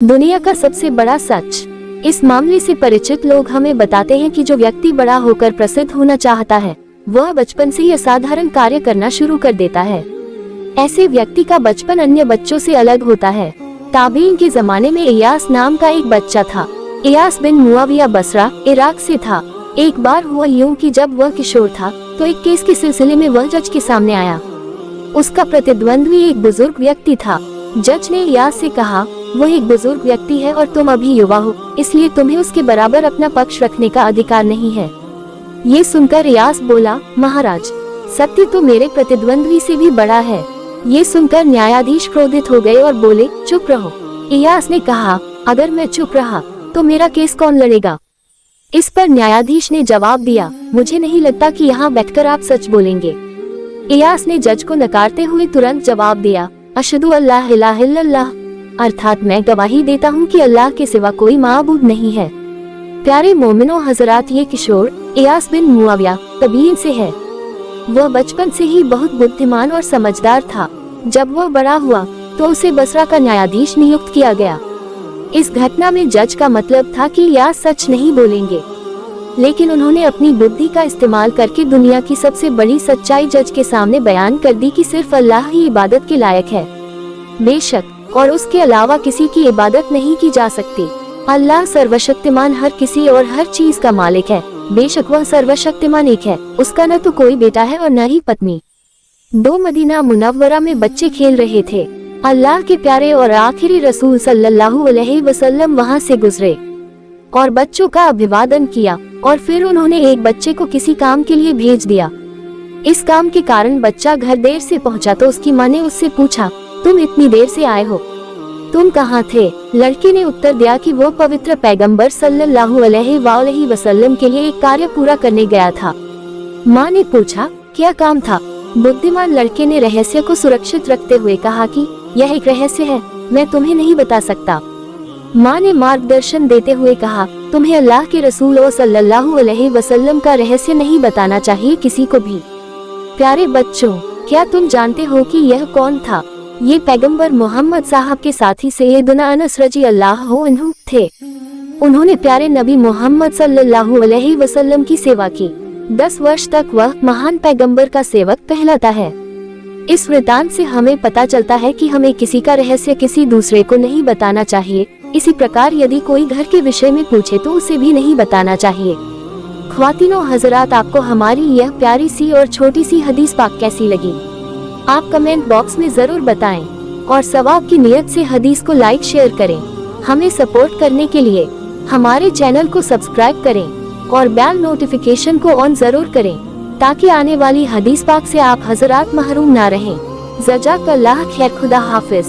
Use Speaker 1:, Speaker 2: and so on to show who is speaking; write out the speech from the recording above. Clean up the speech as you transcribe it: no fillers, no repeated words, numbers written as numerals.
Speaker 1: दुनिया का सबसे बड़ा सच। इस मामले से परिचित लोग हमें बताते हैं कि जो व्यक्ति बड़ा होकर प्रसिद्ध होना चाहता है वह बचपन से ही असाधारण कार्य करना शुरू कर देता है। ऐसे व्यक्ति का बचपन अन्य बच्चों से अलग होता है। ताबीन के जमाने में इयास नाम का एक बच्चा था। इयास बिन मुआविया बसरा इराक से था। एक बार हुआ यूं कि जब वह किशोर था तो एक केस के सिलसिले में वह जज के सामने आया। उसका प्रतिद्वंद्वी एक बुजुर्ग व्यक्ति था। जज ने इयास से कहा, वह एक बुजुर्ग व्यक्ति है और तुम अभी युवा हो, इसलिए तुम्हें उसके बराबर अपना पक्ष रखने का अधिकार नहीं है। ये सुनकर इयास बोला, महाराज, सत्य तो मेरे प्रतिद्वंद्वी से भी बड़ा है। ये सुनकर न्यायाधीश क्रोधित हो गए और बोले, चुप रहो। इयास ने कहा, अगर मैं चुप रहा तो मेरा केस कौन लड़ेगा? इस पर न्यायाधीश ने जवाब दिया, मुझे नहीं लगता कि यहाँ बैठकर आप सच बोलेंगे। इयास ने जज को नकारते हुए तुरंत जवाब दिया, अशहदु अल्ला इलाहा इल्लल्लाह, अर्थात मैं गवाही देता हूँ कि अल्लाह के सिवा कोई माबूद नहीं है। प्यारे मोमिनो हजरात, ये किशोर इयास बिन मुआविया तबीन से है। वह बचपन से ही बहुत बुद्धिमान और समझदार था। जब वह बड़ा हुआ तो उसे बसरा का न्यायाधीश नियुक्त किया गया। इस घटना में जज का मतलब था कि इयास सच नहीं बोलेंगे, लेकिन उन्होंने अपनी बुद्धि का इस्तेमाल करके दुनिया की सबसे बड़ी सच्चाई जज के सामने बयान कर दी कि सिर्फ अल्लाह ही इबादत के लायक है, बेशक और उसके अलावा किसी की इबादत नहीं की जा सकती। अल्लाह सर्वशक्तिमान हर किसी और हर चीज का मालिक है, बेशक वह सर्वशक्तिमान एक है, उसका न तो कोई बेटा है और न ही पत्नी। दो मदीना मुनव्वरा में बच्चे खेल रहे थे। अल्लाह के प्यारे और आखिरी रसूल सल्लल्लाहु अलैहि वसल्लम वहां से गुजरे और बच्चों का अभिवादन किया और फिर उन्होंने एक बच्चे को किसी काम के लिए भेज दिया। इस काम के कारण बच्चा घर देर से पहुंचा तो उसकी मां ने उससे पूछा, तुम इतनी देर से आए हो, तुम कहाँ थे? लड़के ने उत्तर दिया कि वो पवित्र पैगंबर सल्लल्लाहु अलैहि वसल्लम के लिए एक कार्य पूरा करने गया था। माँ ने पूछा, क्या काम था? बुद्धिमान लड़के ने रहस्य को सुरक्षित रखते हुए कहा कि यह एक रहस्य है, मैं तुम्हें नहीं बता सकता। माँ ने मार्गदर्शन देते हुए कहा, तुम्हें अल्लाह के रसूल सल्लल्लाहु अलैहि वसल्लम का रहस्य नहीं बताना चाहिए किसी को भी। प्यारे बच्चों, क्या तुम जानते हो कि यह कौन था? ये पैगंबर मोहम्मद साहब के साथी सैयदना अनस रजी अल्लाह अन्हु थे। उन्होंने प्यारे नबी मोहम्मद सल्लल्लाहु अलैहि वसल्लम की सेवा की। 10 वर्ष तक वह महान पैगंबर का सेवक कहलाता है। इस वृतांत से हमें पता चलता है कि हमें किसी का रहस्य किसी दूसरे को नहीं बताना चाहिए। इसी प्रकार यदि कोई घर के विषय में पूछे तो उसे भी नहीं बताना चाहिए। ख्वातीनो हजरात, आपको हमारी यह प्यारी सी और छोटी सी हदीस पाक कैसी लगी? आप कमेंट बॉक्स में जरूर बताएं और सवाब की नियत से हदीस को लाइक शेयर करें। हमें सपोर्ट करने के लिए हमारे चैनल को सब्सक्राइब करें और बेल नोटिफिकेशन को ऑन जरूर करें ताकि आने वाली हदीस पाक से आप हजरात महरूम ना रहें। जज़ाकल्लाह खैर, खुदा हाफिज।